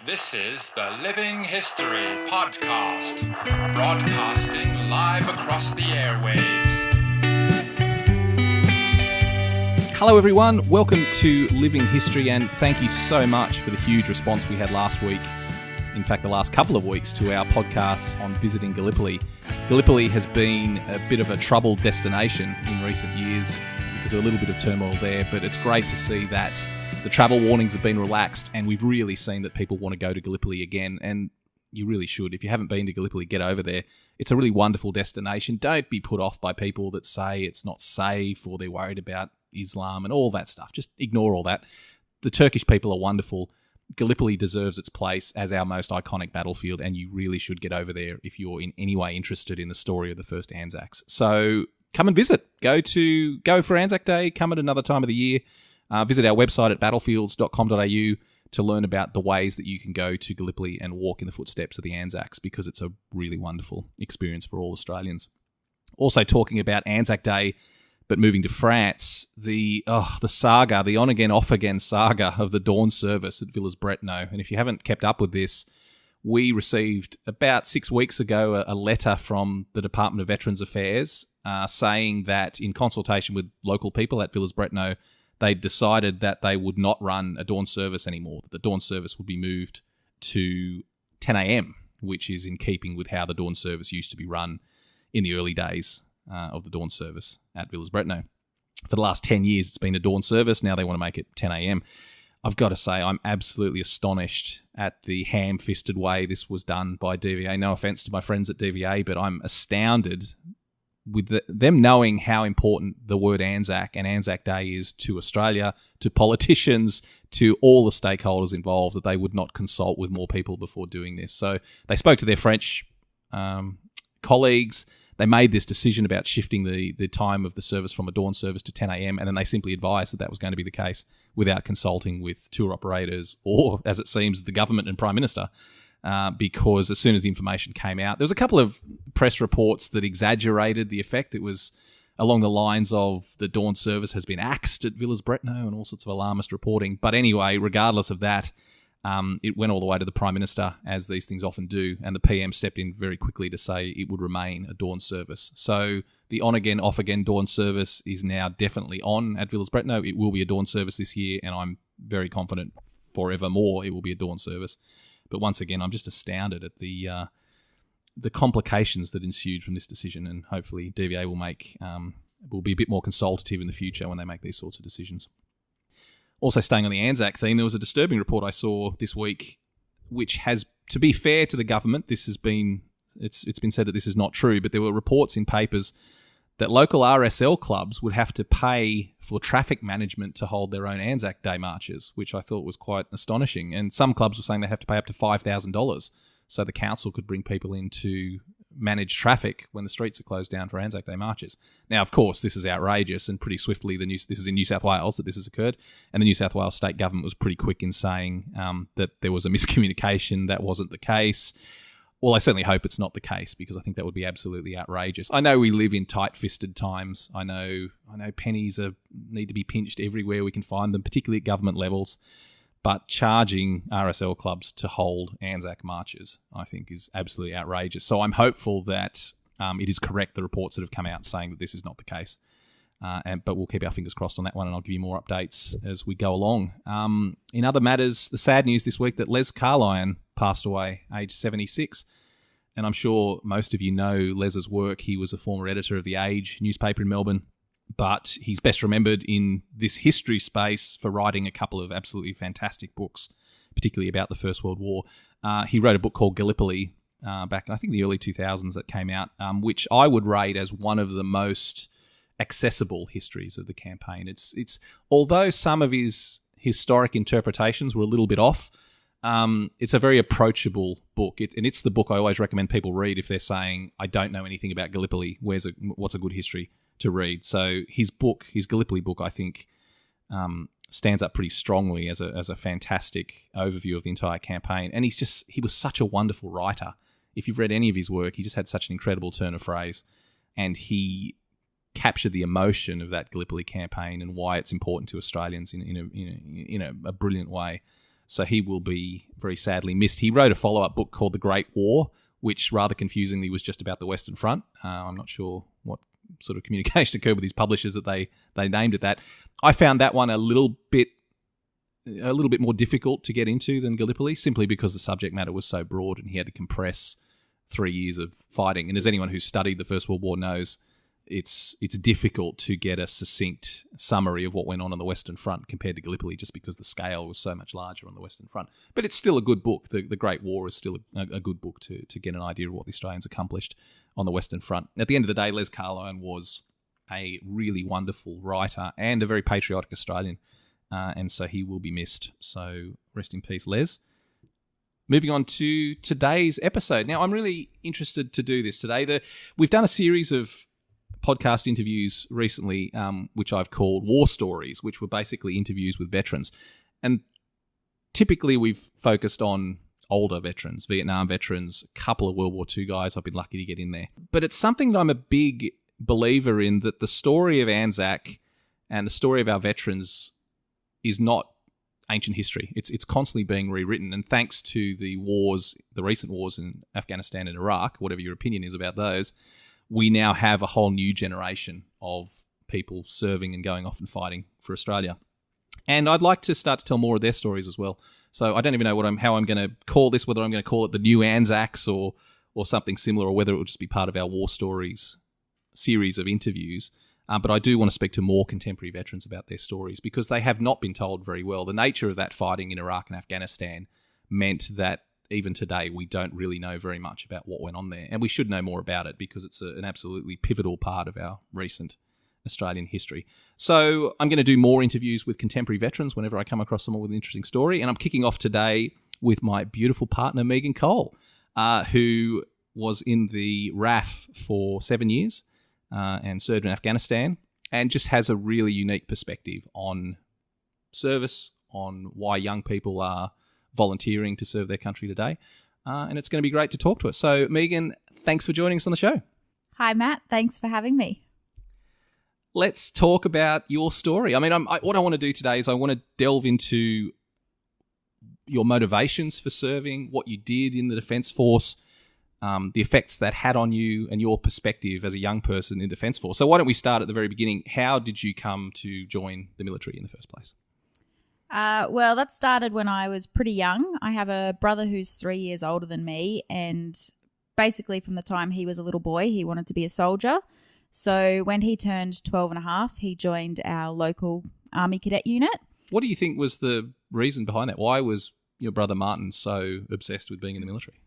This is the Living History Podcast, broadcasting live across the airwaves. Hello everyone, welcome to Living History, and thank you so much for the huge response we had last week, in fact the last couple of weeks, to our podcasts on visiting Gallipoli. Gallipoli has been a bit of a troubled destination in recent years because of a little bit of turmoil there, but it's great to see that the travel warnings have been relaxed and we've really seen that people want to go to Gallipoli again, and you really should. If you haven't been to Gallipoli, get over there. It's a really wonderful destination. Don't be put off by people that say it's not safe or they're worried about Islam and all that stuff. Just ignore all that. The Turkish people are wonderful. Gallipoli deserves its place as our most iconic battlefield, and you really should get over there if you're in any way interested in the story of the first Anzacs. So come and visit. Go for Anzac Day. Come at another time of the year. Visit our website at battlefields.com.au to learn about the ways that you can go to Gallipoli and walk in the footsteps of the Anzacs, because it's a really wonderful experience for all Australians. Also talking about Anzac Day, but moving to France, the saga, the on-again, off-again saga of the dawn service at Villers-Bretonneux. And if you haven't kept up with this, we received about 6 weeks ago a letter from the Department of Veterans Affairs saying that in consultation with local people at Villers-Bretonneux, they decided that they would not run a dawn service anymore, that the dawn service would be moved to 10 a.m., which is in keeping with how the dawn service used to be run in the early days of the dawn service at Villers-Bretonneux. For the last 10 years, it's been a dawn service. Now they want to make it 10 a.m. I've got to say, I'm absolutely astonished at the ham-fisted way this was done by DVA. No offence to my friends at DVA, but I'm astounded with them knowing how important the word Anzac and Anzac Day is to Australia, to politicians, to all the stakeholders involved, that they would not consult with more people before doing this. So they spoke to their French colleagues. They made this decision about shifting the time of the service from a dawn service to 10 a.m, and then they simply advised that that was going to be the case without consulting with tour operators or, as it seems, the government and Prime Minister. Because as soon as the information came out, there was a couple of press reports that exaggerated the effect. It was along the lines of the dawn service has been axed at Villers-Bretonneux and all sorts of alarmist reporting. But anyway, regardless of that, it went all the way to the Prime Minister, as these things often do, and the PM stepped in very quickly to say it would remain a dawn service. So the on-again, off-again dawn service is now definitely on at Villers-Bretonneux. It will be a dawn service this year, and I'm very confident forevermore it will be a dawn service. But once again, I'm just astounded at the complications that ensued from this decision, and hopefully DVA will be a bit more consultative in the future when they make these sorts of decisions. Also, staying on the Anzac theme, there was a disturbing report I saw this week, which has, to be fair to the government, it's been said that this is not true, but there were reports in papers that local RSL clubs would have to pay for traffic management to hold their own Anzac Day marches, which I thought was quite astonishing. And some clubs were saying they have to pay up to $5,000 so the council could bring people in to manage traffic when the streets are closed down for Anzac Day marches. Now, of course, this is outrageous, and pretty swiftly, this is in New South Wales that this has occurred, and the New South Wales state government was pretty quick in saying that there was a miscommunication, that wasn't the case. Well, I certainly hope it's not the case, because I think that would be absolutely outrageous. I know we live in tight-fisted times. I know pennies need to be pinched everywhere we can find them, particularly at government levels. But charging RSL clubs to hold Anzac marches, I think, is absolutely outrageous. So I'm hopeful that it is correct, the reports that have come out saying that this is not the case. But we'll keep our fingers crossed on that one, and I'll give you more updates as we go along. In other matters, the sad news this week that Les Carlyon passed away, aged 76. And I'm sure most of you know Les's work. He was a former editor of The Age newspaper in Melbourne, but he's best remembered in this history space for writing a couple of absolutely fantastic books, particularly about the First World War. He wrote a book called Gallipoli back in, I think, the early 2000s that came out, which I would rate as one of the most accessible histories of the campaign. It's although some of his historic interpretations were a little bit off, it's a very approachable book. It's the book I always recommend people read if they're saying, I don't know anything about Gallipoli, what's a good history to read? So his Gallipoli book, I think, stands up pretty strongly as a fantastic overview of the entire campaign. And he was such a wonderful writer. If you've read any of his work, he just had such an incredible turn of phrase. And he captured the emotion of that Gallipoli campaign and why it's important to Australians in a brilliant way. So he will be very sadly missed. He wrote a follow-up book called The Great War, which rather confusingly was just about the Western Front. I'm not sure what sort of communication occurred with his publishers that they named it that. I found that one a little bit more difficult to get into than Gallipoli, simply because the subject matter was so broad and he had to compress 3 years of fighting. And as anyone who's studied the First World War knows, it's difficult to get a succinct summary of what went on the Western Front compared to Gallipoli, just because the scale was so much larger on the Western Front. But it's still a good book. The Great War is still a good book to get an idea of what the Australians accomplished on the Western Front. At the end of the day, Les Carlone was a really wonderful writer and a very patriotic Australian, and so he will be missed. So rest in peace, Les. Moving on to today's episode. Now, I'm really interested to do this today. We've done a series of podcast interviews recently, which I've called War Stories, which were basically interviews with veterans. And typically we've focused on older veterans, Vietnam veterans, a couple of World War II guys. I've been lucky to get in there. But it's something that I'm a big believer in, that the story of Anzac and the story of our veterans is not ancient history. It's constantly being rewritten. And thanks to the recent wars in Afghanistan and Iraq, whatever your opinion is about those, we now have a whole new generation of people serving and going off and fighting for Australia. And I'd like to start to tell more of their stories as well. So I don't even know how I'm going to call this, whether I'm going to call it the new Anzacs or something similar, or whether it will just be part of our War Stories series of interviews. But I do want to speak to more contemporary veterans about their stories, because they have not been told very well. The nature of that fighting in Iraq and Afghanistan meant that even today, we don't really know very much about what went on there. And we should know more about it, because it's an absolutely pivotal part of our recent Australian history. So I'm going to do more interviews with contemporary veterans whenever I come across someone with an interesting story. And I'm kicking off today with my beautiful partner, Megan Cole, who was in the RAAF for 7 years and served in Afghanistan, and just has a really unique perspective on service, on why young people are volunteering to serve their country today. And it's going to be great to talk to us. So, Megan, thanks for joining us on the show. Hi, Matt. Thanks for having me. Let's talk about your story. I mean, what I want to do today is I want to delve into your motivations for serving, what you did in the Defence Force, the effects that had on you, and your perspective as a young person in Defence Force. So why don't we start at the very beginning? How did you come to join the military in the first place? Well, that started when I was pretty young. I have a brother who's 3 years older than me, and basically from the time he was a little boy, he wanted to be a soldier. So when he turned 12 and a half, he joined our local Army cadet unit. What do you think was the reason behind that? Why was your brother Martin so obsessed with being in the military?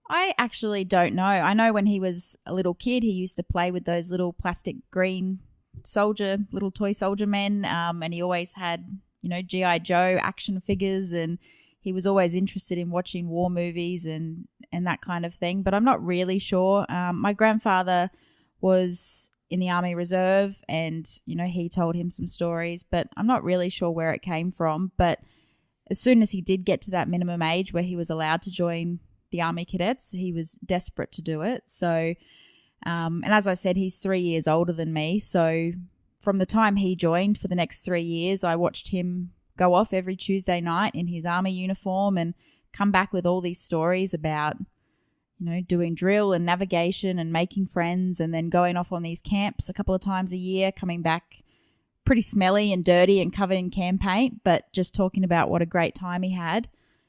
I actually don't know. I know when he was a little kid, he used to play with those little plastic green little toy soldier men, and he always had, G.I. Joe action figures, and he was always interested in watching war movies and that kind of thing. But I'm not really sure. My grandfather was in the Army Reserve, and, he told him some stories, but I'm not really sure where it came from. But as soon as he did get to that minimum age where he was allowed to join the Army cadets, he was desperate to do it. So, and as I said, he's 3 years older than me. So from the time he joined, for the next 3 years, I watched him go off every Tuesday night in his Army uniform and come back with all these stories about, doing drill and navigation and making friends, and then going off on these camps a couple of times a year, coming back pretty smelly and dirty and covered in can paint, but just talking about what a great time he had.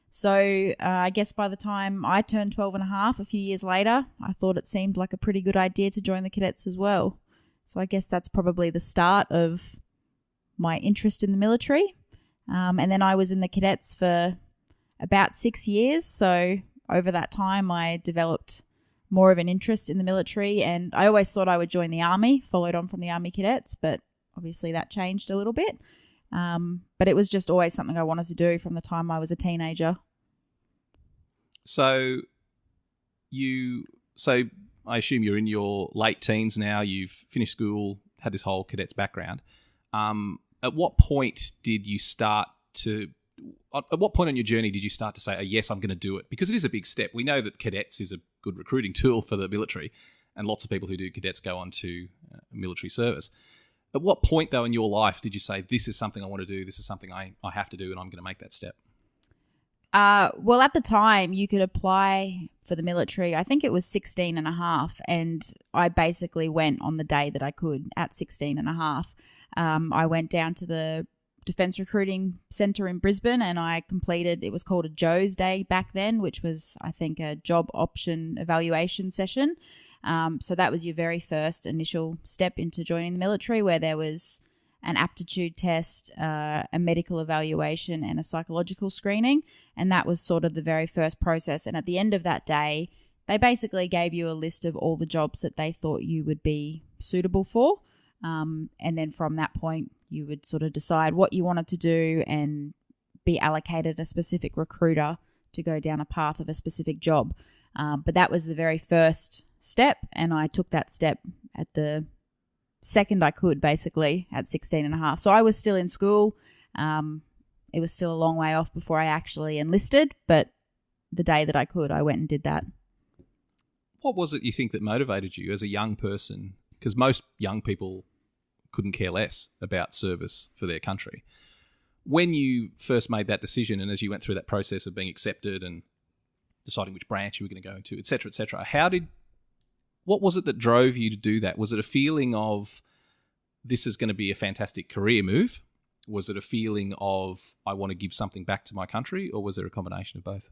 So I guess by the time I turned 12 and a half, a few years later, I thought it seemed like a pretty good idea to join the cadets as well. So I guess that's probably the start of my interest in the military. And then I was in the cadets for about 6 years. So over that time, I developed more of an interest in the military, and I always thought I would join the Army, followed on from the Army cadets, but obviously that changed a little bit. But it was just always something I wanted to do from the time I was a teenager. So I assume you're in your late teens now. You've finished school, had this whole cadets background. At what point did you start to? At what point on your journey did you start to say, "Oh, yes, I'm going to do it"? Because it is a big step. We know that cadets is a good recruiting tool for the military, and lots of people who do cadets go on to military service. At what point, though, in your life did you say, this is something I want to do, this is something I have to do, and I'm going to make that step? Well, at the time, you could apply for the military. I think it was 16 and a half, and I basically went on the day that I could at 16 and a half. I went down to the Defence Recruiting Centre in Brisbane, and I completed, it was called a Joe's Day back then, which was, I think, a job option evaluation session. So that was your very first initial step into joining the military, where there was an aptitude test, a medical evaluation, and a psychological screening. And that was sort of the very first process. And at the end of that day, they basically gave you a list of all the jobs that they thought you would be suitable for. And then from that point, you would sort of decide what you wanted to do and be allocated a specific recruiter to go down a path of a specific job. But that was the very first step, and I took that step at the second I could, basically, at 16 and a half. So I was still in school. It was still a long way off before I actually enlisted, but the day that I could, I went and did that. What was it you think that motivated you as a young person? Because most young people couldn't care less about service for their country. When you first made that decision, and as you went through that process of being accepted and deciding which branch you were going to go into, et cetera, what was it that drove you to do that? Was it a feeling of, this is going to be a fantastic career move? Was it a feeling of, I want to give something back to my country? Or was there a combination of both?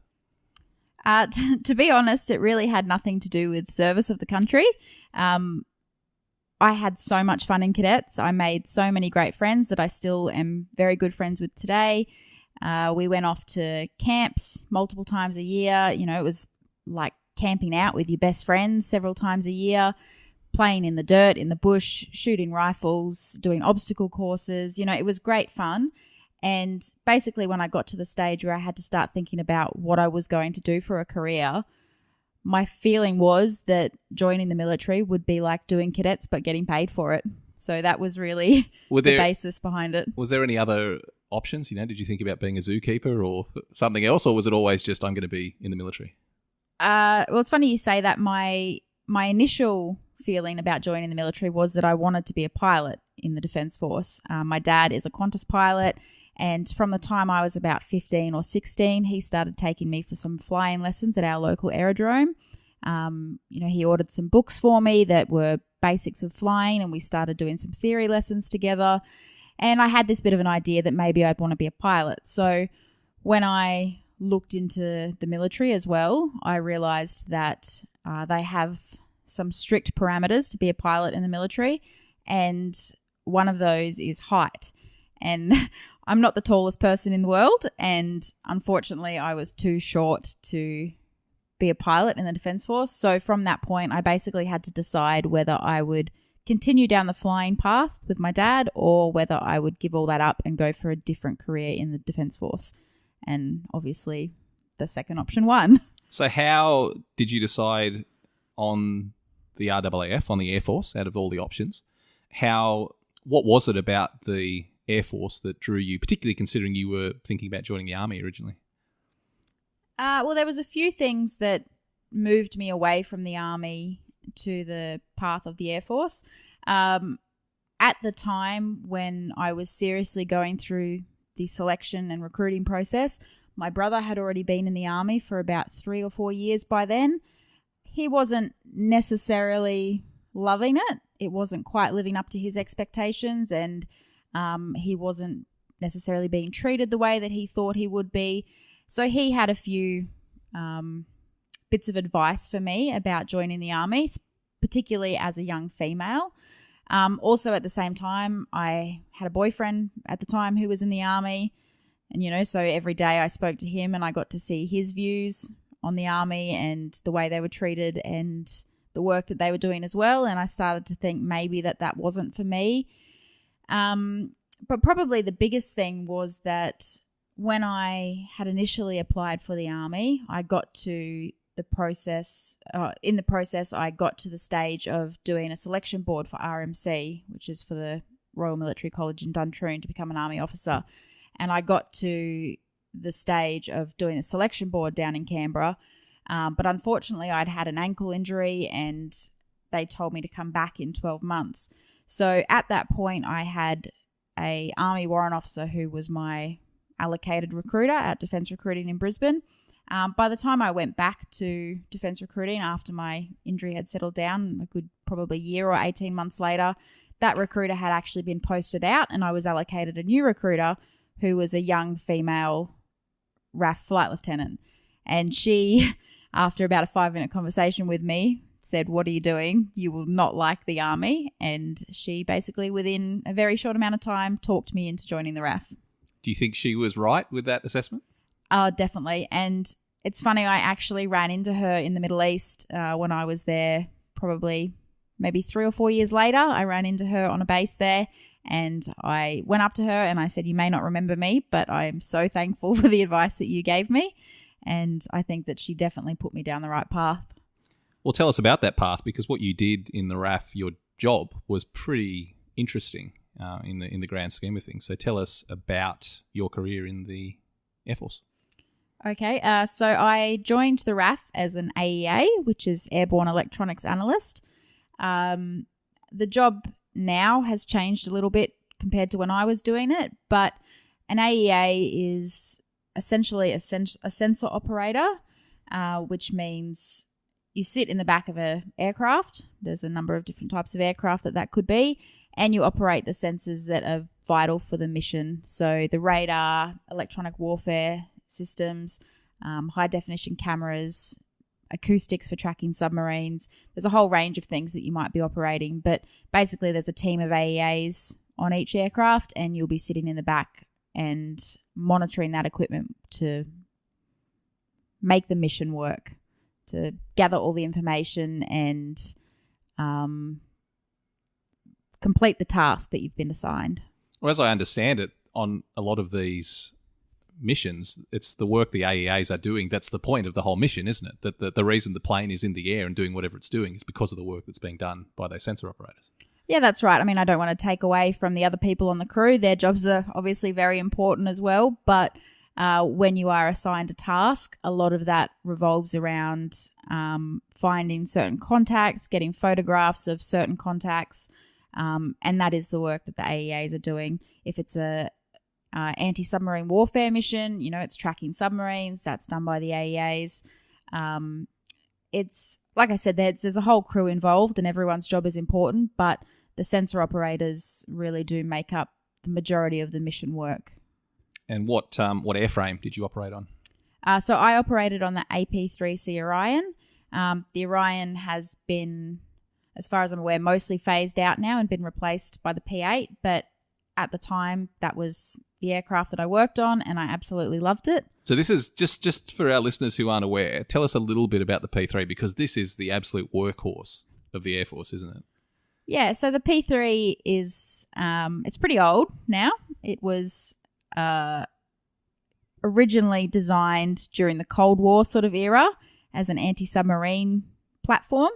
To be honest, it really had nothing to do with service of the country. I had so much fun in cadets. I made so many great friends that I still am very good friends with today. We went off to camps multiple times a year. You know, it was like camping out with your best friends several times a year, playing in the dirt, in the bush, shooting rifles, doing obstacle courses. You know, it was great fun. And basically when I got to the stage where I had to start thinking about what I was going to do for a career, my feeling was that joining the military would be like doing cadets but getting paid for it. So that was really the basis behind it. Was there any other options? You know, did you think about being a zookeeper or something else, or was it always just, I'm going to be in the military? Well, it's funny you say that. My initial feeling about joining the military was that I wanted to be a pilot in the Defence Force. My dad is a Qantas pilot, and from the time I was about 15 or 16, he started taking me for some flying lessons at our local aerodrome. You know, he ordered some books for me that were basics of flying, and we started doing some theory lessons together. And I had this bit of an idea that maybe I'd want to be a pilot. So when I looked into the military as well, I realised that they have some strict parameters to be a pilot in the military, and one of those is height. And I'm not the tallest person in the world, and unfortunately I was too short to be a pilot in the Defence Force. So from that point, I basically had to decide whether I would continue down the flying path with my dad or whether I would give all that up and go for a different career in the Defence Force. And obviously the second option won. So how did you decide on the RAAF, on the Air Force, out of all the options? What was it about the Air Force that drew you, particularly considering you were thinking about joining the Army originally? Well, there was a few things that moved me away from the Army to the path of the Air Force. At the time when I was seriously going through the selection and recruiting process, my brother had already been in the Army for about 3 or 4 years by then. He wasn't necessarily loving it. It wasn't quite living up to his expectations, and he wasn't necessarily being treated the way that he thought he would be. So he had a few bits of advice for me about joining the Army, particularly as a young female. Also at the same time, I had a boyfriend at the time who was in the Army, and, you know, so every day I spoke to him and I got to see his views on the Army and the way they were treated and the work that they were doing as well. And I started to think maybe that wasn't for me. But probably the biggest thing was that when I had initially applied for the Army, I got to the process, in the process, I got to the stage of doing a selection board for RMC, which is for the Royal Military College in Duntroon, to become an Army officer. And I got to the stage of doing a selection board down in Canberra. But unfortunately, I'd had an ankle injury, and they told me to come back in 12 months. So at that point, I had a Army warrant officer who was my allocated recruiter at Defence Recruiting in Brisbane. By the time I went back to Defence Recruiting after my injury had settled down, a good probably year or 18 months later, that recruiter had actually been posted out, and I was allocated a new recruiter who was a young female RAAF flight lieutenant. And she, after about a 5-minute conversation with me, said, "What are you doing? You will not like the Army." And she basically, within a very short amount of time, talked me into joining the RAAF. Do you think she was right with that assessment? Definitely. And it's funny, I actually ran into her in the Middle East when I was there, probably maybe 3 or 4 years later. I ran into her on a base there, and I went up to her and I said, "You may not remember me, but I am so thankful for the advice that you gave me." And I think that she definitely put me down the right path. Well, tell us about that path, because what you did in the RAAF, your job, was pretty interesting in the grand scheme of things. So tell us about your career in the Air Force. Okay, so I joined the RAAF as an AEA, which is Airborne Electronics Analyst. The job now has changed a little bit compared to when I was doing it, but an AEA is essentially a sensor operator, which means you sit in the back of an aircraft. There's a number of different types of aircraft that could be, and you operate the sensors that are vital for the mission. So the radar, electronic warfare systems, high-definition cameras, acoustics for tracking submarines. There's a whole range of things that you might be operating, but basically there's a team of AEAs on each aircraft, and you'll be sitting in the back and monitoring that equipment to make the mission work, to gather all the information and complete the task that you've been assigned. Well, as I understand it, on a lot of these missions, it's the work the AEAs are doing that's the point of the whole mission, isn't it? That the reason the plane is in the air and doing whatever it's doing is because of the work that's being done by those sensor operators. Yeah, that's right. I mean, I don't want to take away from the other people on the crew. Their jobs are obviously very important as well, but when you are assigned a task, a lot of that revolves around finding certain contacts, getting photographs of certain contacts, and that is the work that the AEAs are doing. If it's a anti-submarine warfare mission, it's tracking submarines. That's done by the AEAs. It's, like I said, there's a whole crew involved and everyone's job is important, but the sensor operators really do make up the majority of the mission work. And what airframe did you operate on? So I operated on the AP3C Orion. The Orion has been, as far as I'm aware, mostly phased out now and been replaced by the P8, but at the time that was the aircraft that I worked on, and I absolutely loved it. So this is just for our listeners who aren't aware, tell us a little bit about the P3, because this is the absolute workhorse of the Air Force, isn't it? Yeah, so the P3 is, it's pretty old now. It was originally designed during the Cold War sort of era as an anti-submarine platform.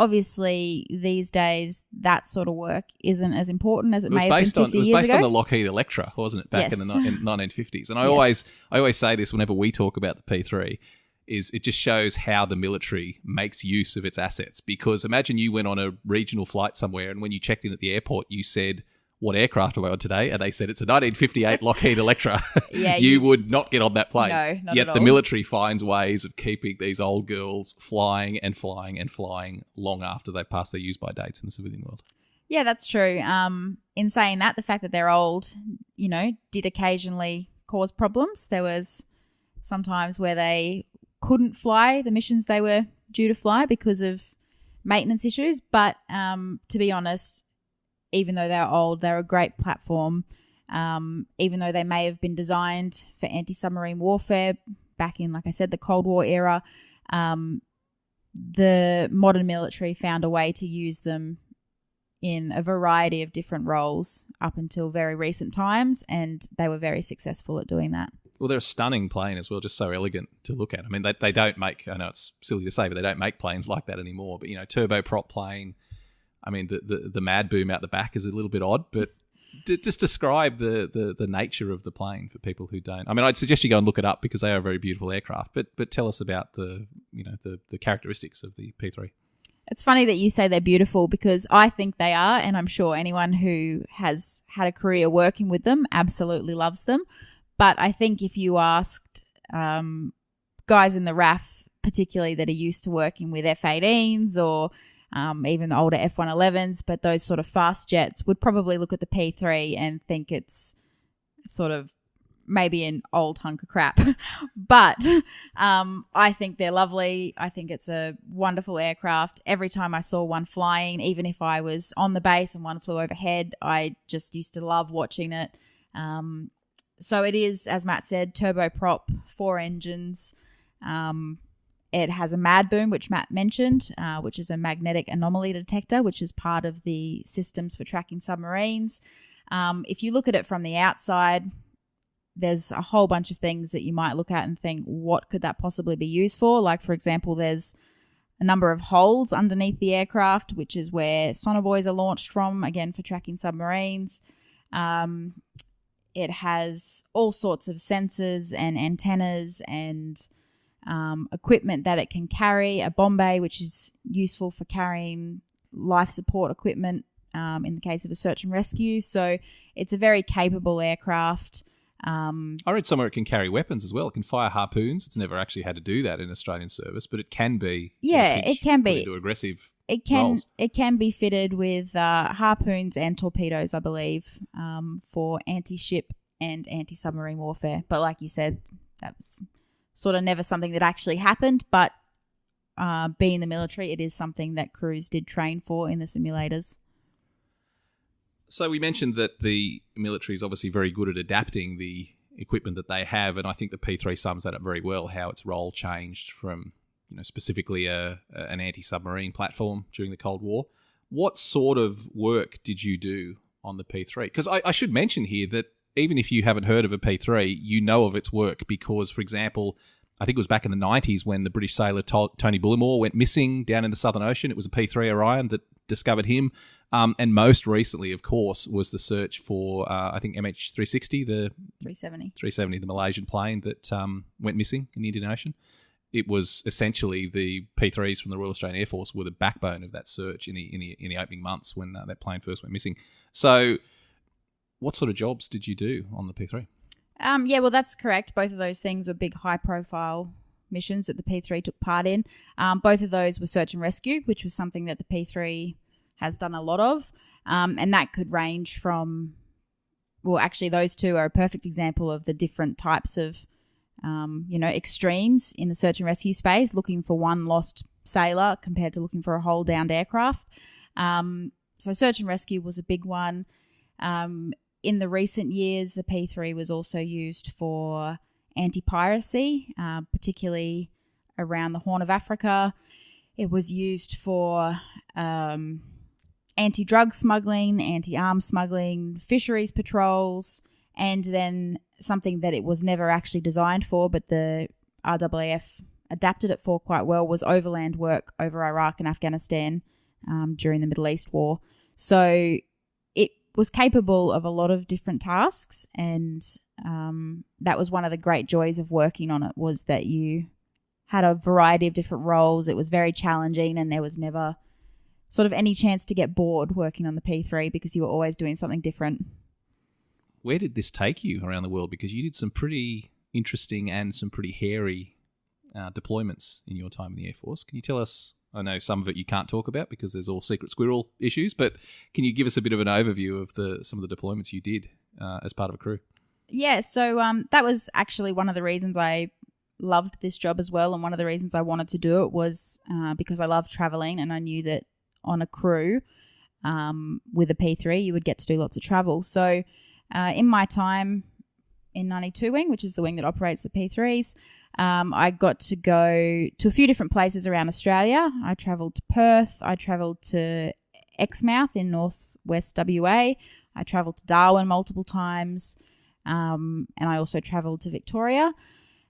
Obviously, these days, that sort of work isn't as important as it may have been 50 years ago. It was based on the Lockheed Electra, wasn't it, back in the 1950s? And I always say this whenever we talk about the P3, is it just shows how the military makes use of its assets. Because imagine you went on a regional flight somewhere, and when you checked in at the airport, you said, "What aircraft are we on today?" And they said, "It's a 1958 Lockheed Electra." Yeah, you would not get on that plane. No, not Yet at all. the military finds ways of keeping these old girls flying and flying and flying long after they pass their use-by dates in the civilian world. Yeah, that's true. In saying that, the fact that they're old, did occasionally cause problems. There was sometimes where they couldn't fly the missions they were due to fly because of maintenance issues. But to be honest, even though they're old, they're a great platform. Even though they may have been designed for anti-submarine warfare back in, like I said, the Cold War era, the modern military found a way to use them in a variety of different roles up until very recent times, and they were very successful at doing that. Well, they're a stunning plane as well, just so elegant to look at. I mean, they don't make, I know it's silly to say, but they don't make planes like that anymore. But, turboprop plane, I mean, the mad boom out the back is a little bit odd, but just describe the nature of the plane for people who don't. I mean, I'd suggest you go and look it up because they are a very beautiful aircraft, but tell us about the characteristics of the P3. It's funny that you say they're beautiful because I think they are, and I'm sure anyone who has had a career working with them absolutely loves them. But I think if you asked guys in the RAAF, particularly that are used to working with F-18s or even the older F-111s, but those sort of fast jets would probably look at the P3 and think it's sort of maybe an old hunk of crap. But I think they're lovely. I think it's a wonderful aircraft. Every time I saw one flying, even if I was on the base and one flew overhead, I just used to love watching it. So it is, as Matt said, turboprop, 4 engines. It has a MAD boom, which Matt mentioned, which is a magnetic anomaly detector, which is part of the systems for tracking submarines. If you look at it from the outside, there's a whole bunch of things that you might look at and think, what could that possibly be used for? Like, for example, there's a number of holes underneath the aircraft, which is where sonobuoys are launched from, again, for tracking submarines. It has all sorts of sensors and antennas and equipment that it can carry, a bomb bay, which is useful for carrying life support equipment in the case of a search and rescue. So it's a very capable aircraft. I read somewhere it can carry weapons as well. It can fire harpoons. It's never actually had to do that in Australian service, but it can be. Yeah, it can be. Into aggressive roles. It can be fitted with harpoons and torpedoes, I believe, for anti-ship and anti-submarine warfare. But like you said, that's sort of never something that actually happened. But being the military, it is something that crews did train for in the simulators. So we mentioned that the military is obviously very good at adapting the equipment that they have, and I think the P3 sums that up very well, how its role changed from, specifically an anti-submarine platform during the Cold War. What sort of work did you do on the P3? Because I should mention here that even if you haven't heard of a P3, you know of its work because, for example, I think it was back in the 90s when the British sailor Tony Bullimore went missing down in the Southern Ocean. It was a P3 Orion that discovered him. And most recently, of course, was the search for, I think, MH360, the 370, the Malaysian plane that went missing in the Indian Ocean. It was essentially the P3s from the Royal Australian Air Force were the backbone of that search in the opening months when that plane first went missing. So what sort of jobs did you do on the P3? Yeah, well, that's correct. Both of those things were big high-profile missions that the P3 took part in. Both of those were search and rescue, which was something that the P3 has done a lot of. And that could range from, well, actually those two are a perfect example of the different types of, extremes in the search and rescue space, looking for one lost sailor compared to looking for a whole downed aircraft. So search and rescue was a big one. In the recent years, the P3 was also used for anti-piracy, particularly around the Horn of Africa. It was used for anti-drug smuggling, anti-arms smuggling, fisheries patrols, and then something that it was never actually designed for, but the RAAF adapted it for quite well, was overland work over Iraq and Afghanistan during the Middle East War. So it was capable of a lot of different tasks, and that was one of the great joys of working on it, was that you had a variety of different roles. It was very challenging, and there was never sort of any chance to get bored working on the P3 because you were always doing something different. Where did this take you around the world? Because you did some pretty interesting and some pretty hairy deployments in your time in the Air Force. Can you tell us, I know some of it you can't talk about because there's all secret squirrel issues, but can you give us a bit of an overview of some of the deployments you did as part of a crew? Yeah, so that was actually one of the reasons I loved this job as well, and one of the reasons I wanted to do it was because I love traveling, and I knew that on a crew with a P3 you would get to do lots of travel. So in my time in 92 Wing, which is the wing that operates the P3s, I got to go to a few different places around Australia. I travelled to Perth, I travelled to Exmouth in northwest WA, I travelled to Darwin multiple times, and I also travelled to Victoria.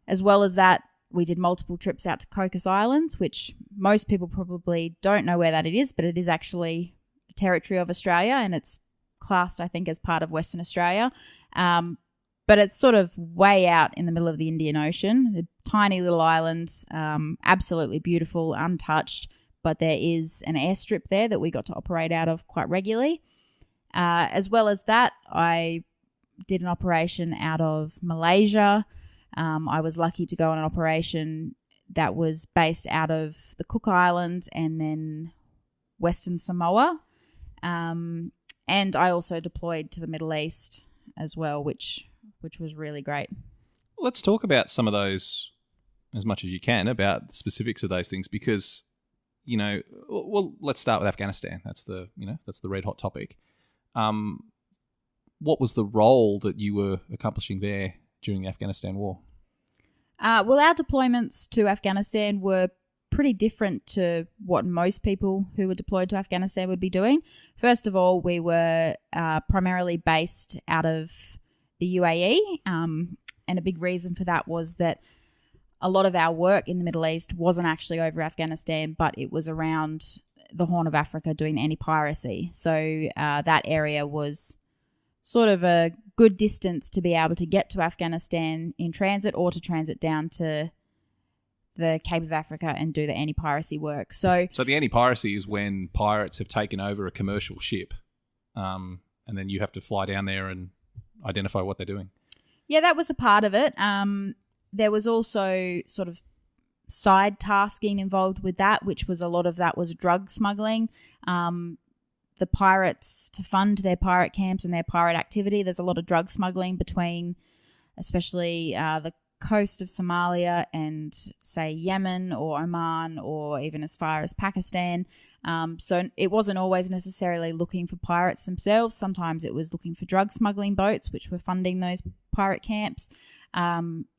As well as that, we did multiple trips out to Cocos Islands, which most people probably don't know where that it is, but it is actually a territory of Australia, and it's classed, I think, as part of Western Australia. But it's sort of way out in the middle of the Indian Ocean, a tiny little island, absolutely beautiful, untouched, but there is an airstrip there that we got to operate out of quite regularly. As well as that, I did an operation out of Malaysia. I was lucky to go on an operation that was based out of the Cook Islands and then Western Samoa. And I also deployed to the Middle East as well, which was really great. Let's talk about some of those as much as you can, about the specifics of those things, because, well, let's start with Afghanistan. That's the red hot topic. What was the role that you were accomplishing there during the Afghanistan war? Well, our deployments to Afghanistan were pretty different to what most people who were deployed to Afghanistan would be doing. First of all, we were primarily based out of the UAE, and a big reason for that was that a lot of our work in the Middle East wasn't actually over Afghanistan, but it was around the Horn of Africa doing anti-piracy. So that area was sort of a good distance to be able to get to Afghanistan in transit or to transit down to the Cape of Africa and do the anti-piracy work. So the anti-piracy is when pirates have taken over a commercial ship, and then you have to fly down there and identify what they're doing. Yeah, that was a part of it. There was also sort of side tasking involved with that, which was a lot of that was drug smuggling. The pirates, to fund their pirate camps and their pirate activity, there's a lot of drug smuggling between especially the coast of Somalia and, say, Yemen or Oman or even as far as Pakistan. So it wasn't always necessarily looking for pirates themselves. Sometimes it was looking for drug smuggling boats, which were funding those pirate camps.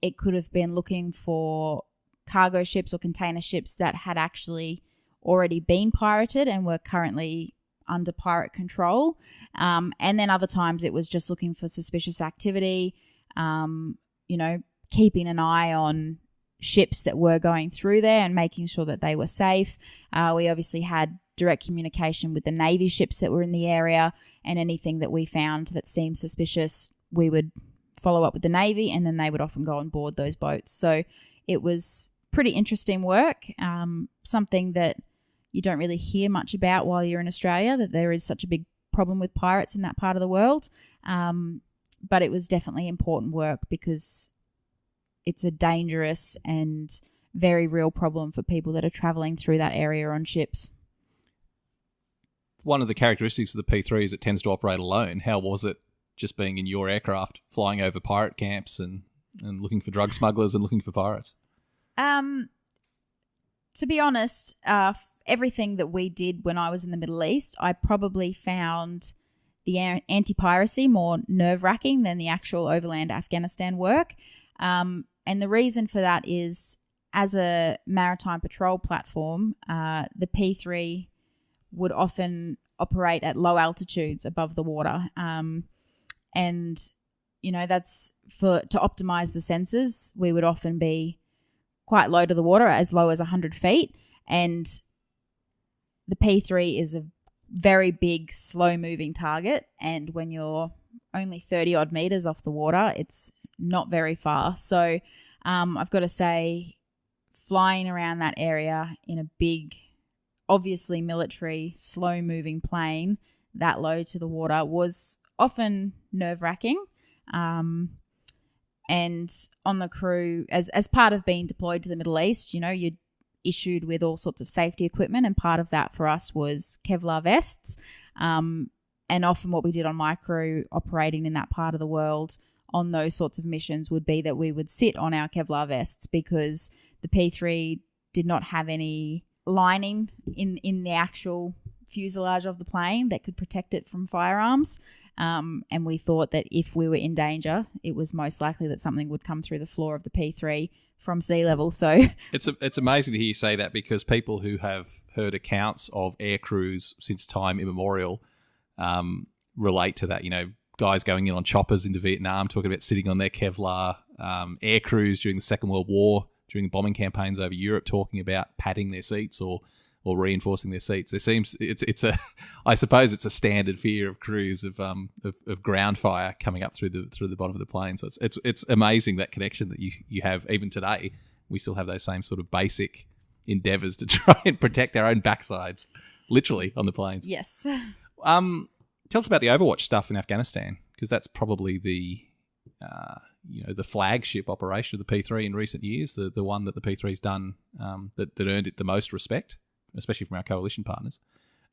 It could have been looking for cargo ships or container ships that had actually already been pirated and were currently under pirate control. And then other times it was just looking for suspicious activity, keeping an eye on ships that were going through there and making sure that they were safe. We obviously had direct communication with the Navy ships that were in the area, and anything that we found that seemed suspicious, we would follow up with the Navy, and then they would often go on board those boats. So it was pretty interesting work, something that you don't really hear much about while you're in Australia, that there is such a big problem with pirates in that part of the world. But it was definitely important work because it's a dangerous and very real problem for people that are travelling through that area on ships. One of the characteristics of the P3 is it tends to operate alone. How was it just being in your aircraft, flying over pirate camps and looking for drug smugglers and looking for pirates? To be honest, everything that we did when I was in the Middle East, I probably found the anti-piracy more nerve-wracking than the actual overland Afghanistan work. And the reason for that is, as a maritime patrol platform, the P3 would often operate at low altitudes above the water. And, that's to optimize the sensors. We would often be quite low to the water, as low as 100 feet. And the P3 is a very big, slow-moving target. And when you're only 30-odd meters off the water, it's not very far. So I've got to say, flying around that area in a big, obviously military, slow-moving plane that low to the water was often nerve-wracking. And on the crew, as part of being deployed to the Middle East, you're issued with all sorts of safety equipment, and part of that for us was Kevlar vests. And often what we did on my crew operating in that part of the world on those sorts of missions would be that we would sit on our Kevlar vests because the P3 did not have any lining in the actual fuselage of the plane that could protect it from firearms. And we thought that if we were in danger, it was most likely that something would come through the floor of the P3 from sea level. So it's amazing to hear you say that, because people who have heard accounts of air crews since time immemorial relate to that. Guys going in on choppers into Vietnam, talking about sitting on their Kevlar, air crews during the Second World War, during the bombing campaigns over Europe, talking about padding their seats or reinforcing their seats. There seems I suppose it's a standard fear of crews of ground fire coming up through the bottom of the plane. So it's amazing that connection that you have even today. We still have those same sort of basic endeavours to try and protect our own backsides, literally, on the plains. Yes. Tell us about the Overwatch stuff in Afghanistan, because that's probably the flagship operation of the P3 in recent years, the one that the P3's done that earned it the most respect, especially from our coalition partners.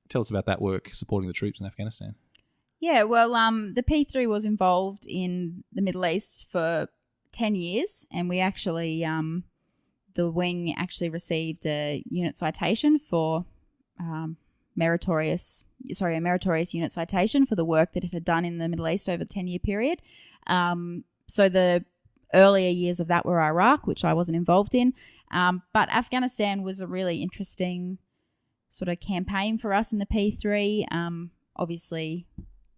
Tell us about that work supporting the troops in Afghanistan. Yeah, well, the P3 was involved in the Middle East for 10 years, and we actually, the wing actually received a unit citation for a meritorious unit citation for the work that it had done in the Middle East over the 10-year period. So the earlier years of that were Iraq, which I wasn't involved in. But Afghanistan was a really interesting sort of campaign for us in the P3. Obviously,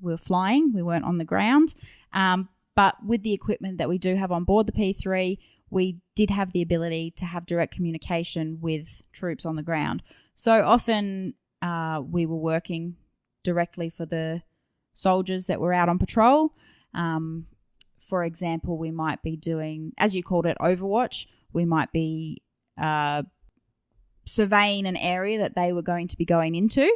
we were flying. We weren't on the ground. But with the equipment that we do have on board the P3, we did have the ability to have direct communication with troops on the ground. So often we were working directly for the soldiers that were out on patrol. For example, we might be doing, as you called it, Overwatch. We might be surveying an area that they were going to be going into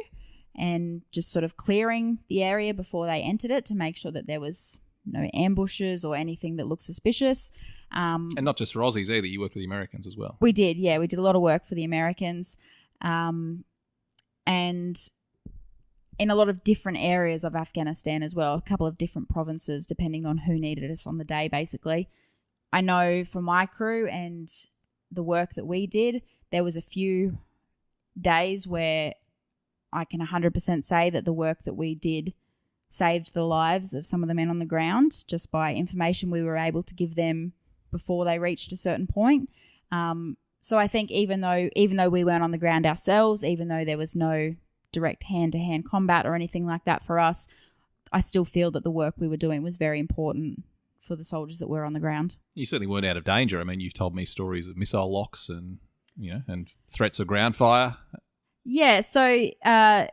and just sort of clearing the area before they entered it to make sure that there was no ambushes or anything that looked suspicious. And not just for Aussies either. You worked with the Americans as well. We did, yeah. We did a lot of work for the Americans. And in a lot of different areas of Afghanistan as well, a couple of different provinces depending on who needed us on the day, basically. I know for my crew and the work that we did, there was a few days where I can 100% say that the work that we did saved the lives of some of the men on the ground just by information we were able to give them before they reached a certain point. So I think even though we weren't on the ground ourselves, even though there was no direct hand-to-hand combat or anything like that for us, I still feel that the work we were doing was very important for the soldiers that were on the ground. You certainly weren't out of danger. I mean, you've told me stories of missile locks and threats of ground fire. Yeah, so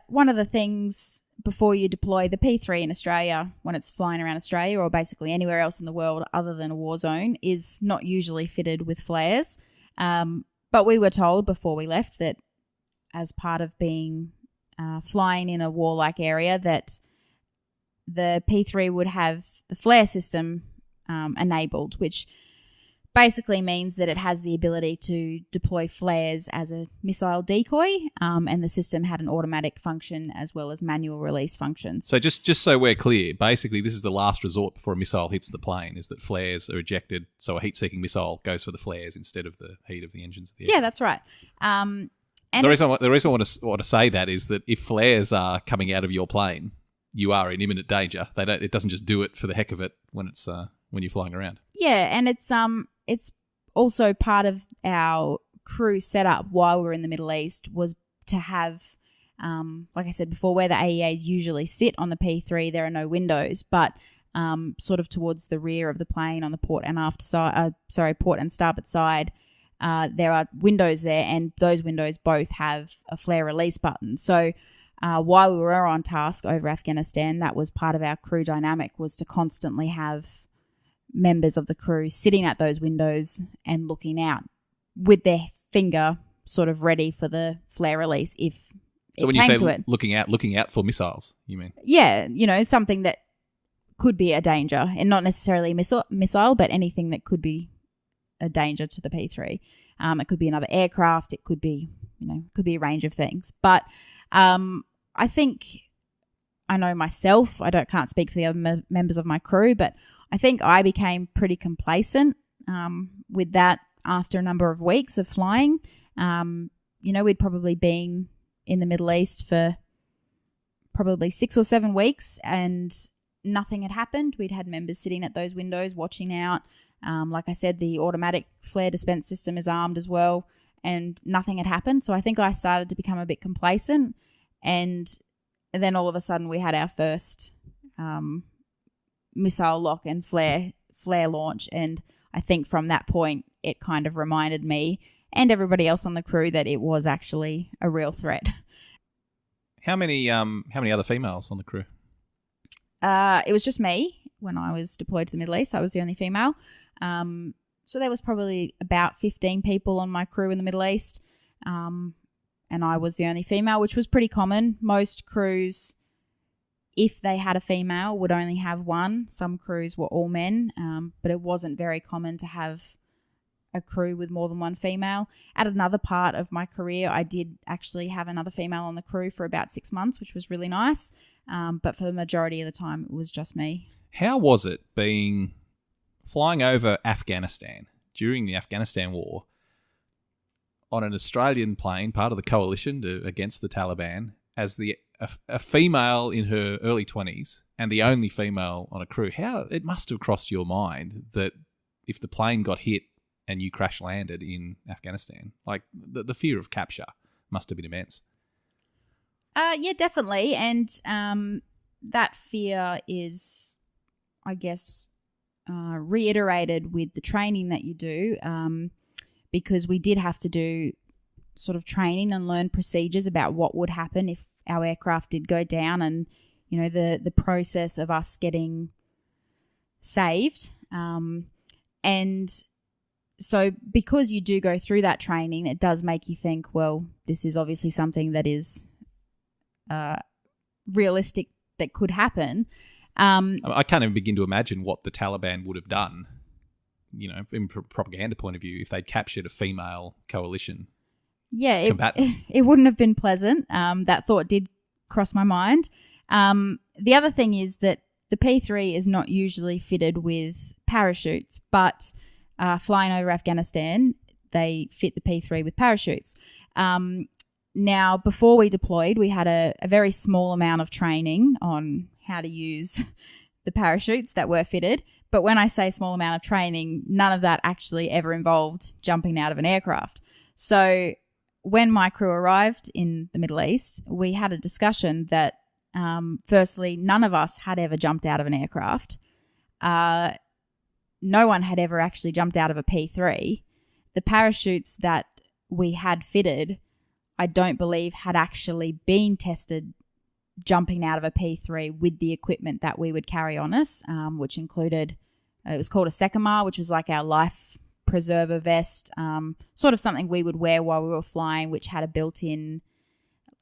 one of the things before you deploy the P3 in Australia, when it's flying around Australia or basically anywhere else in the world other than a war zone, is not usually fitted with flares. But we were told before we left that as part of being flying in a war-like area, that the P3 would have the flare system enabled, which basically means that it has the ability to deploy flares as a missile decoy, and the system had an automatic function as well as manual release functions. So just so we're clear, basically this is the last resort before a missile hits the plane, is that flares are ejected, so a heat-seeking missile goes for the flares instead of the heat of the engines of the aircraft. Yeah, that's right. And the reason I want to say that is that if flares are coming out of your plane, you are in imminent danger. It doesn't just do it for the heck of it when it's when you're flying around. Yeah, and it's also part of our crew setup while we're in the Middle East was to have, like I said before, where the AEAs usually sit on the P3, there are no windows, but sort of towards the rear of the plane on the port and port and starboard side, there are windows there, and those windows both have a flare release button. So while we were on task over Afghanistan, that was part of our crew dynamic, was to constantly have members of the crew sitting at those windows and looking out with their finger sort of ready for the flare release if so when you say looking out for missiles, you mean? Yeah, something that could be a danger, and not necessarily a missile, but anything that could be a danger to the P3. It could be another aircraft. It could be, could be a range of things. But I think I know myself. I can't speak for the other members of my crew, but I think I became pretty complacent with that after a number of weeks of flying. We'd probably been in the Middle East for probably 6 or 7 weeks and nothing had happened. We'd had members sitting at those windows watching out. Like I said, the automatic flare dispense system is armed as well, and nothing had happened. So I think I started to become a bit complacent, and then all of a sudden we had our first missile lock and flare launch, and I think from that point it kind of reminded me and everybody else on the crew that it was actually a real threat. How many other females on the crew? It was just me when I was deployed to the Middle East. I was the only female. So there was probably about 15 people on my crew in the Middle East. and I was the only female, which was pretty common. Most crews, if they had a female, would only have one. Some crews were all men, but it wasn't very common to have a crew with more than one female. At another part of my career, I did actually have another female on the crew for about 6 months, which was really nice. But for the majority of the time, it was just me. How was it flying over Afghanistan during the Afghanistan war on an Australian plane, part of the coalition against the Taliban, as a female in her early 20s and the only female on a crew? How it must have crossed your mind that if the plane got hit and you crash landed in Afghanistan, like the fear of capture must have been immense. Yeah, definitely. And that fear is, I guess, reiterated with the training that you do, because we did have to do sort of training and learn procedures about what would happen if our aircraft did go down, and, you know, the process of us getting saved. And so because you do go through that training, it does make you think, well, this is obviously something that is realistic, that could happen. I can't even begin to imagine what the Taliban would have done, you know, from a propaganda point of view, if they'd captured a female coalition combatant. It wouldn't have been pleasant. That thought did cross my mind. The other thing is that the P3 is not usually fitted with parachutes, but flying over Afghanistan, they fit the P3 with parachutes. Now, before we deployed, we had a very small amount of training on how to use the parachutes that were fitted. But when I say small amount of training, none of that actually ever involved jumping out of an aircraft. So when my crew arrived in the Middle East, we had a discussion that, firstly, none of us had ever jumped out of an aircraft. No one had ever actually jumped out of a P3. The parachutes that we had fitted, I don't believe had actually been tested jumping out of a P3 with the equipment that we would carry on us, which included, it was called a Secamar, which was like our life preserver vest, sort of something we would wear while we were flying, which had a built-in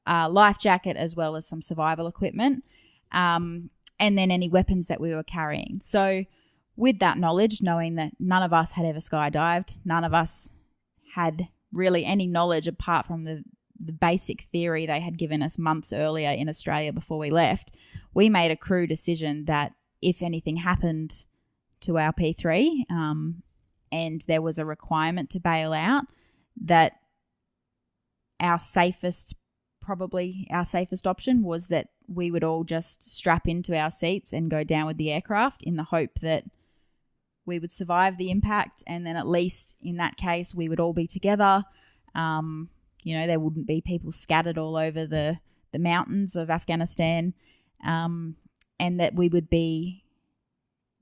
life jacket as well as some survival equipment, and then any weapons that we were carrying. So with that knowledge, knowing that none of us had ever skydived, none of us had really any knowledge apart from the basic theory they had given us months earlier in Australia before we left, we made a crew decision that if anything happened to our P3, and there was a requirement to bail out, that our safest option was that we would all just strap into our seats and go down with the aircraft in the hope that we would survive the impact, and then at least in that case we would all be together. You know, there wouldn't be people scattered all over the mountains of Afghanistan, and that we would be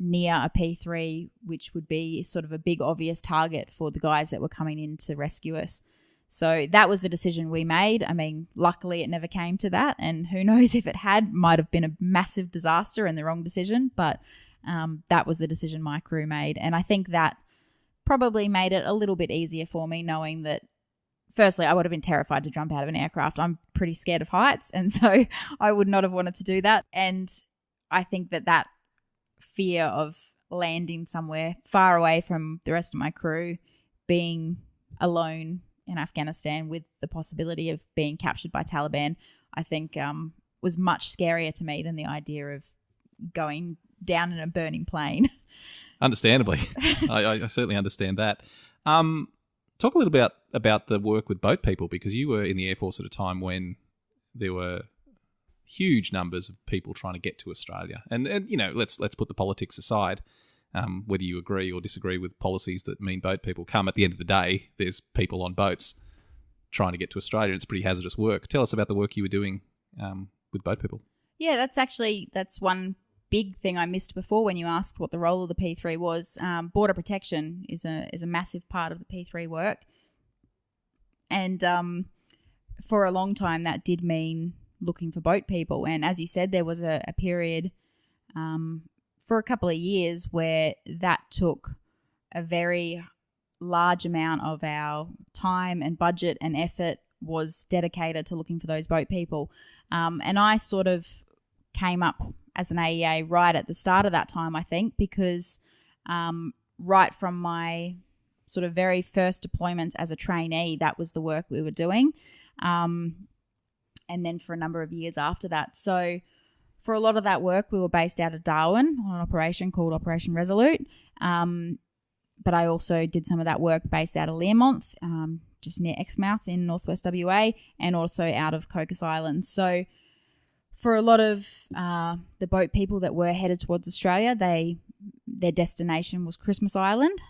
near a P3, which would be sort of a big obvious target for the guys that were coming in to rescue us. So that was the decision we made. I mean, luckily it never came to that, and who knows if it had, might have been a massive disaster and the wrong decision, but that was the decision my crew made. And I think that probably made it a little bit easier for me, knowing that firstly, I would have been terrified to jump out of an aircraft. I'm pretty scared of heights, and so I would not have wanted to do that. And I think that fear of landing somewhere far away from the rest of my crew, being alone in Afghanistan with the possibility of being captured by Taliban, I think was much scarier to me than the idea of going down in a burning plane. Understandably. I certainly understand that. Talk a little bit about the work with boat people, because you were in the Air Force at a time when there were huge numbers of people trying to get to Australia. And you know, let's put the politics aside, whether you agree or disagree with policies that mean boat people come. At the end of the day, there's people on boats trying to get to Australia. It's pretty hazardous work. Tell us about the work you were doing with boat people. Yeah, that's one big thing I missed before when you asked what the role of the P3 was. Border protection is a massive part of the P3 work. And for a long time, that did mean looking for boat people. And as you said, there was a period for a couple of years where that took a very large amount of our time and budget and effort was dedicated to looking for those boat people. And I sort of came up as an AEA right at the start of that time, I think, because right from my sort of very first deployments as a trainee, that was the work we were doing. And then for a number of years after that. So for a lot of that work, we were based out of Darwin on an operation called Operation Resolute. But I also did some of that work based out of Learmonth, just near Exmouth in northwest WA, and also out of Cocos Islands. So for a lot of the boat people that were headed towards Australia, their destination was Christmas Island,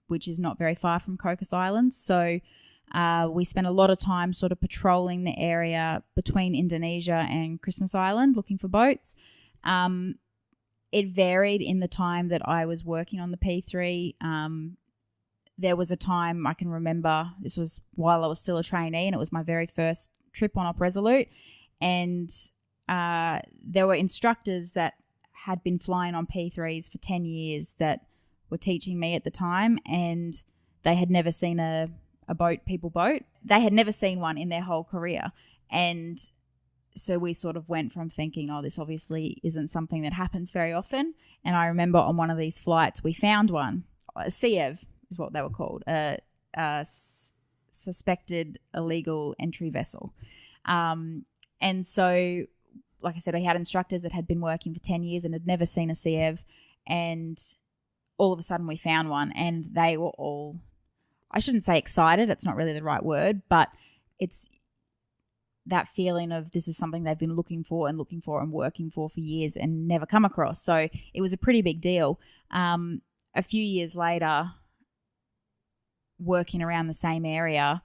which is not very far from Cocos Islands. So we spent a lot of time sort of patrolling the area between Indonesia and Christmas Island looking for boats. It varied in the time that I was working on the P3. There was a time I can remember, this was while I was still a trainee, and it was my very first trip on Op Resolute. And there were instructors that had been flying on P3s for 10 years that were teaching me at the time, and they had never seen a people boat. They had never seen one in their whole career. And so we sort of went from thinking, oh, this obviously isn't something that happens very often. And I remember on one of these flights, we found one. A CEV is what they were called, a suspected illegal entry vessel. And so, like I said, we had instructors that had been working for 10 years and had never seen a CEV. And all of a sudden we found one, and they were all, I shouldn't say excited, it's not really the right word, but it's that feeling of this is something they've been looking for and working for years and never come across. So it was a pretty big deal. A few years later, working around the same area,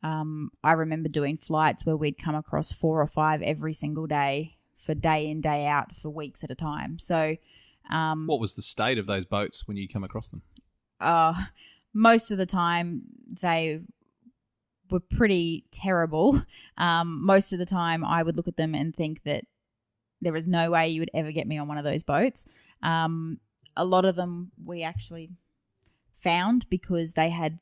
I remember doing flights where we'd come across 4 or 5 every single day for day in, day out for weeks at a time. So what was the state of those boats when you come across them? Most of the time they were pretty terrible. Most of the time I would look at them and think that there was no way you would ever get me on one of those boats. A lot of them we actually found because they had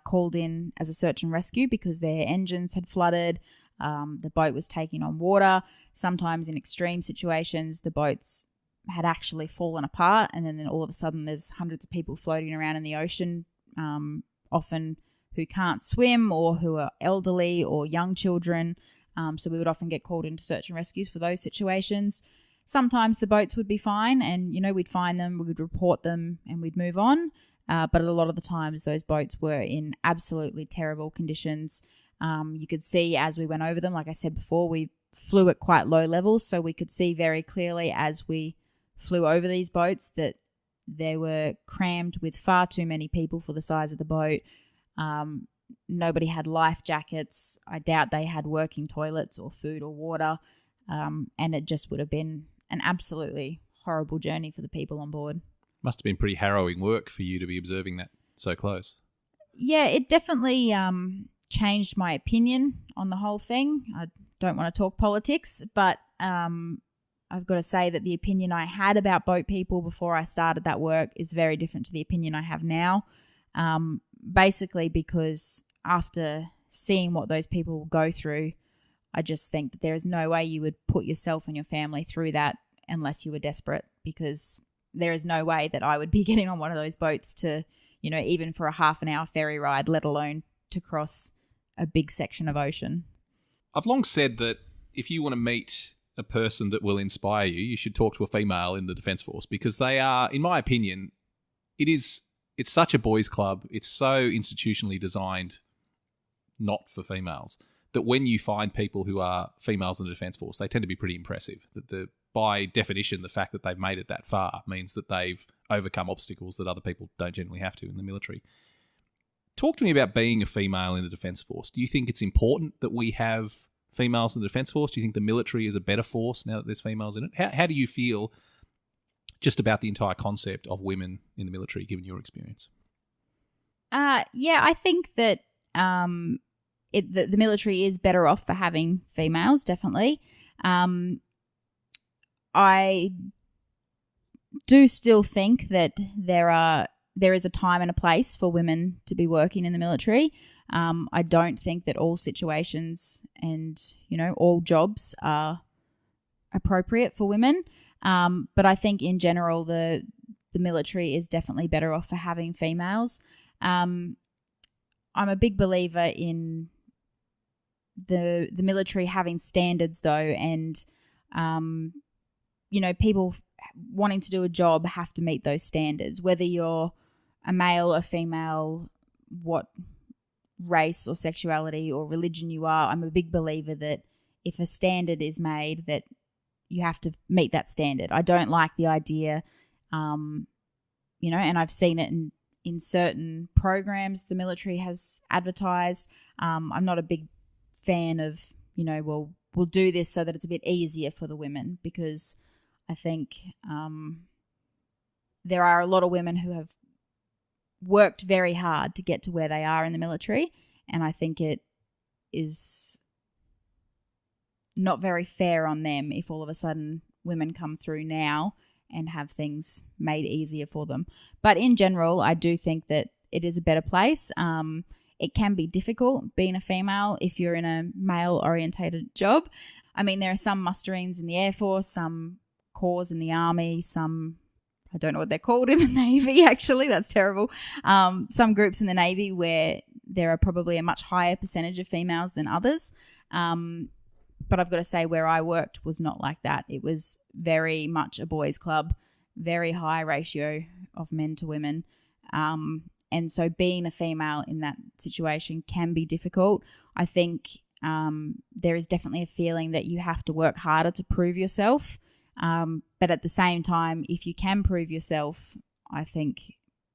called in as a search and rescue because their engines had flooded. The boat was taking on water. Sometimes in extreme situations, the boats had actually fallen apart, and then all of a sudden there's hundreds of people floating around in the ocean, often who can't swim or who are elderly or young children. So we would often get called into search and rescues for those situations. Sometimes the boats would be fine and, we'd find them, we would report them and we'd move on. But a lot of the times those boats were in absolutely terrible conditions. You could see as we went over them, like I said before, we flew at quite low levels, so we could see very clearly as we flew over these boats that they were crammed with far too many people for the size of the boat. Nobody had life jackets. I doubt they had working toilets or food or water. And it just would have been an absolutely horrible journey for the people on board. Must have been pretty harrowing work for you to be observing that so close. Yeah, it definitely changed my opinion on the whole thing. I don't want to talk politics, but I've got to say that the opinion I had about boat people before I started that work is very different to the opinion I have now. Basically because after seeing what those people go through, I just think that there is no way you would put yourself and your family through that unless you were desperate, because there is no way that I would be getting on one of those boats to, even for a half an hour ferry ride, let alone to cross a big section of ocean. I've long said that if you want to meet a person that will inspire you, you should talk to a female in the Defence Force, because they are, in my opinion, it's such a boys' club. It's so institutionally designed not for females that when you find people who are females in the Defence Force, they tend to be pretty impressive. That by definition, the fact that they've made it that far means that they've overcome obstacles that other people don't generally have to in the military. Talk to me about being a female in the Defence Force. Do you think it's important that we have females in the Defence Force? Do you think the military is a better force now that there's females in it? How do you feel just about the entire concept of women in the military, given your experience? Yeah, I think that the military is better off for having females, definitely. I do still think that there are there is a time and a place for women to be working in the military. I don't think that all situations and, all jobs are appropriate for women. But I think in general, the military is definitely better off for having females. I'm a big believer in the military having standards though, and people wanting to do a job have to meet those standards, whether you're a male, a female, what race or sexuality or religion you are. I'm a big believer that if a standard is made, that you have to meet that standard. I don't like the idea, and I've seen it in certain programs the military has advertised. I'm not a big fan of, we'll do this so that it's a bit easier for the women, because I think there are a lot of women who have worked very hard to get to where they are in the military, and I think it is not very fair on them if all of a sudden women come through now and have things made easier for them. But in general, I do think that it is a better place. It can be difficult being a female if you're in a male-orientated job. I mean, there are some musterings in the Air Force, some corps in the Army, some, I don't know what they're called in the Navy, actually. That's terrible. Some groups in the Navy where there are probably a much higher percentage of females than others. But I've got to say, where I worked was not like that. It was very much a boys' club, very high ratio of men to women. And so being a female in that situation can be difficult. I think there is definitely a feeling that you have to work harder to prove yourself. But at the same time, if you can prove yourself, I think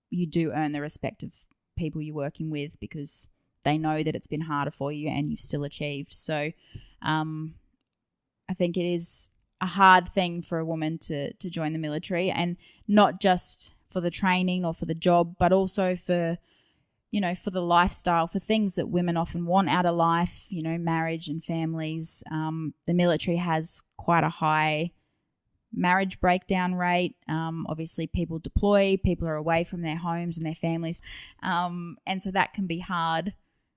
you do earn the respect of people you're working with, because they know that it's been harder for you and you've still achieved. So I think it is a hard thing for a woman to join the military, and not just for the training or for the job, but also for, for the lifestyle, for things that women often want out of life, marriage and families. The military has quite a high marriage breakdown rate. Obviously, people deploy, people are away from their homes and their families. And so that can be hard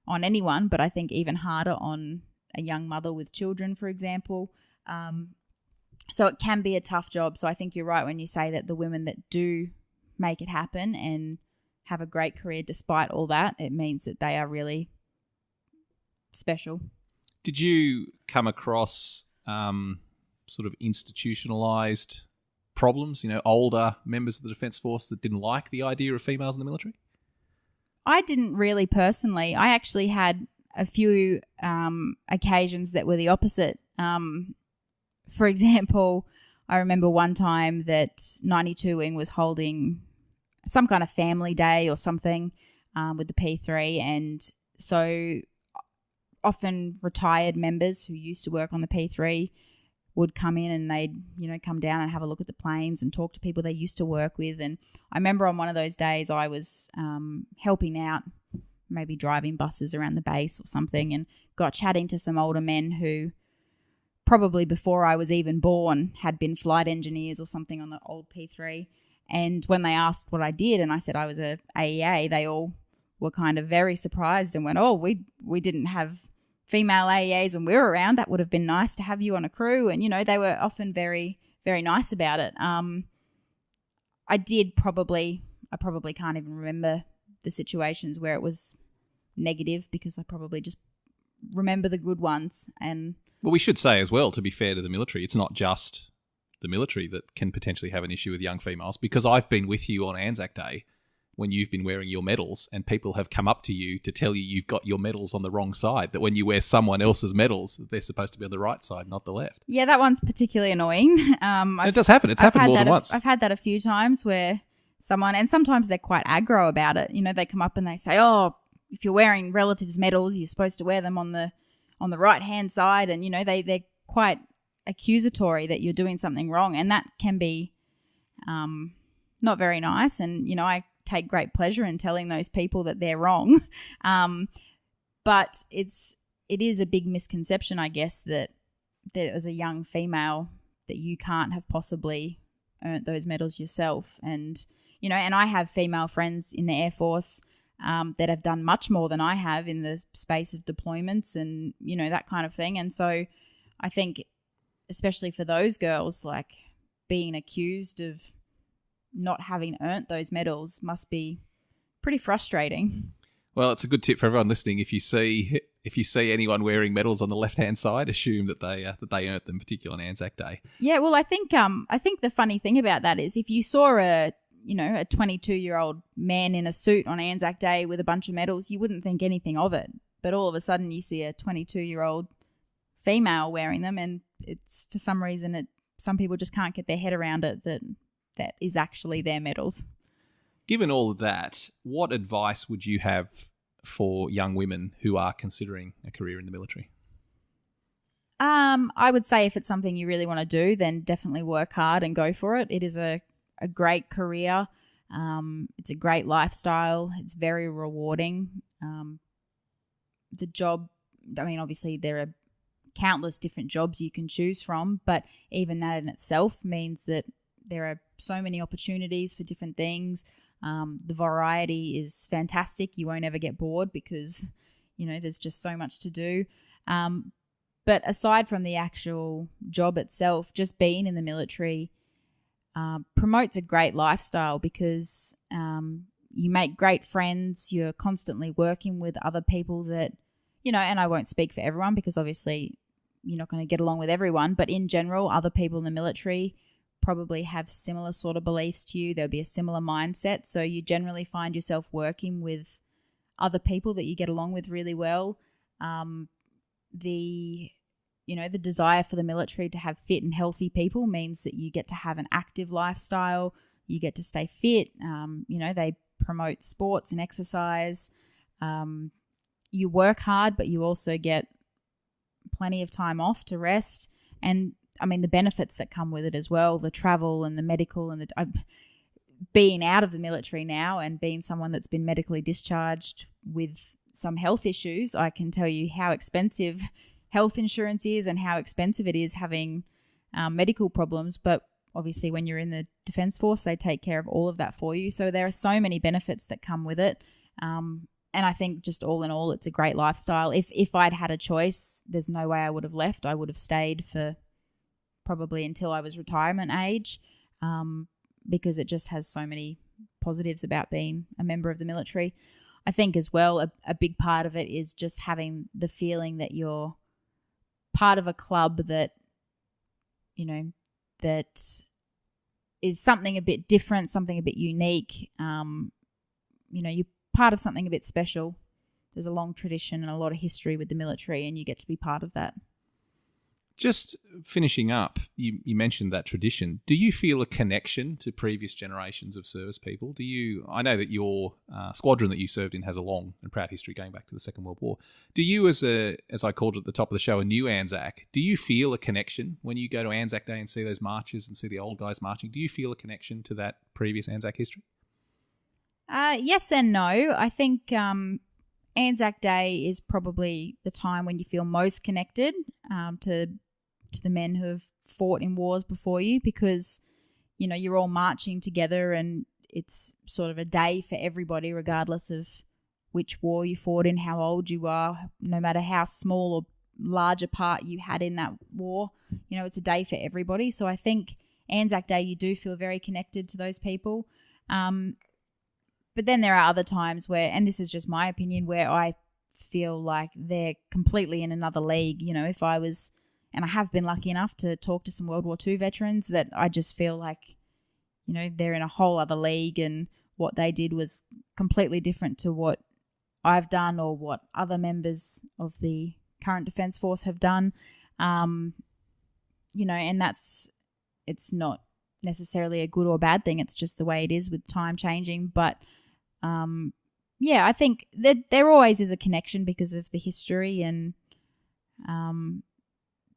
on anyone, but I think even harder on a young mother with children, for example. So it can be a tough job. So I think you're right when you say that the women that do make it happen and have a great career despite all that, it means that they are really special. Did you come across sort of institutionalized problems, older members of the Defence Force that didn't like the idea of females in the military? I didn't really personally. I actually had a few occasions that were the opposite. For example, I remember one time that 92 Wing was holding some kind of family day or something with the P3, and so often retired members who used to work on the P3 would come in and they'd, come down and have a look at the planes and talk to people they used to work with. And I remember on one of those days I was helping out, maybe driving buses around the base or something, and got chatting to some older men who probably before I was even born had been flight engineers or something on the old P3. And when they asked what I did and I said I was a AEA, they all were kind of very surprised and went, oh, we didn't have female AEAs when we were around. That would have been nice to have you on a crew. And, they were often very, very nice about it. I probably can't even remember the situations where it was negative, because I probably just remember the good ones. And well, we should say as well, to be fair to the military, it's not just the military that can potentially have an issue with young females, because I've been with you on Anzac Day when you've been wearing your medals and people have come up to you to tell you you've got your medals on the wrong side, that when you wear someone else's medals, they're supposed to be on the right side, not the left. Yeah, that one's particularly annoying. It does happen. It's happened more than once. I've had that a few times where someone, and sometimes they're quite aggro about it. They come up and they say, oh, if you're wearing relatives' medals, you're supposed to wear them on the right-hand side. And, they're quite accusatory that you're doing something wrong. And that can be not very nice. And, I take great pleasure in telling those people that they're wrong. But it is a big misconception, I guess, that as a young female that you can't have possibly earned those medals yourself. And, and I have female friends in the Air Force that have done much more than I have in the space of deployments and, that kind of thing. And so I think, especially for those girls, like being accused of not having earned those medals must be pretty frustrating. Well, it's a good tip for everyone listening. If you see anyone wearing medals on the left-hand side, assume that they earned them, particularly on Anzac Day. Yeah, well, I think the funny thing about that is if you saw a 22-year-old man in a suit on Anzac Day with a bunch of medals, you wouldn't think anything of it. But all of a sudden, you see a 22-year-old female wearing them, and it's for some reason some people just can't get their head around it that is actually their medals. Given all of that, what advice would you have for young women who are considering a career in the military? I would say if it's something you really want to do, then definitely work hard and go for it. It is a great career. It's a great lifestyle. It's very rewarding. The job, obviously there are countless different jobs you can choose from, but even that in itself means that there are so many opportunities for different things. The variety is fantastic. You won't ever get bored because, there's just so much to do. But aside from the actual job itself, just being in the military promotes a great lifestyle because you make great friends. You're constantly working with other people that, and I won't speak for everyone because obviously you're not going to get along with everyone, but in general, other people in the military probably have similar sort of beliefs to you. There'll be a similar mindset. So you generally find yourself working with other people that you get along with really well. The desire for the military to have fit and healthy people means that you get to have an active lifestyle. You get to stay fit. They promote sports and exercise. You work hard, but you also get plenty of time off to rest. And the benefits that come with it as well, the travel and the medical and being out of the military now and being someone that's been medically discharged with some health issues, I can tell you how expensive health insurance is and how expensive it is having medical problems. But obviously when you're in the Defence Force, they take care of all of that for you. So there are so many benefits that come with it. And I think just all in all, it's a great lifestyle. If I'd had a choice, there's no way I would have left. I would have stayed for probably until I was retirement age, because it just has so many positives about being a member of the military. I think as well, a big part of it is just having the feeling that you're part of a club that, that is something a bit different, something a bit unique. You're part of something a bit special. There's a long tradition and a lot of history with the military, and you get to be part of that. Just finishing up, you mentioned that tradition. Do you feel a connection to previous generations of service people? I know that your squadron that you served in has a long and proud history going back to the Second World War. Do you, as I called it at the top of the show, a new Anzac, do you feel a connection when you go to Anzac Day and see those marches and see the old guys marching? Do you feel a connection to that previous Anzac history? Yes and no. I think Anzac Day is probably the time when you feel most connected to the men who have fought in wars before you, because you're all marching together and it's sort of a day for everybody regardless of which war you fought in, how old you are, no matter how small or large a part you had in that war. It's a day for everybody. So I think Anzac Day you do feel very connected to those people. But then there are other times where, and this is just my opinion, where I feel like they're completely in another league. If I was, and I have been lucky enough to talk to some World War II veterans, that I just feel like, they're in a whole other league and what they did was completely different to what I've done or what other members of the current Defence Force have done. And it's not necessarily a good or bad thing. It's just the way it is with time changing. But I think that there always is a connection because of the history and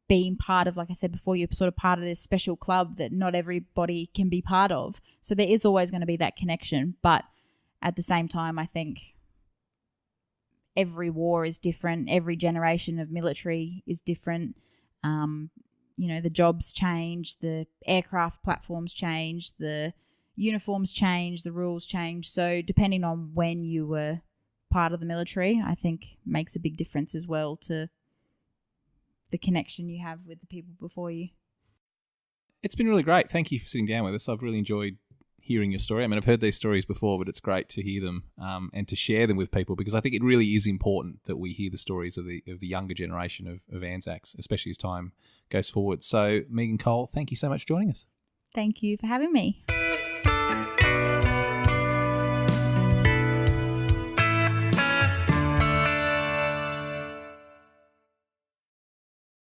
being part of, like I said before, you're sort of part of this special club that not everybody can be part of. So there is always going to be that connection. But at the same time, I think every war is different. Every generation of military is different. The jobs change, the aircraft platforms change, the uniforms change, the rules change. So depending on when you were part of the military, I think makes a big difference as well to the connection you have with the people before you. It's been really great. Thank you for sitting down with us. I've really enjoyed hearing your story. I mean, I've heard these stories before, but it's great to hear them and to share them with people, because I think it really is important that we hear the stories of the younger generation of Anzacs, especially as time goes forward. So, Megan Cole, thank you so much for joining us. Thank you for having me.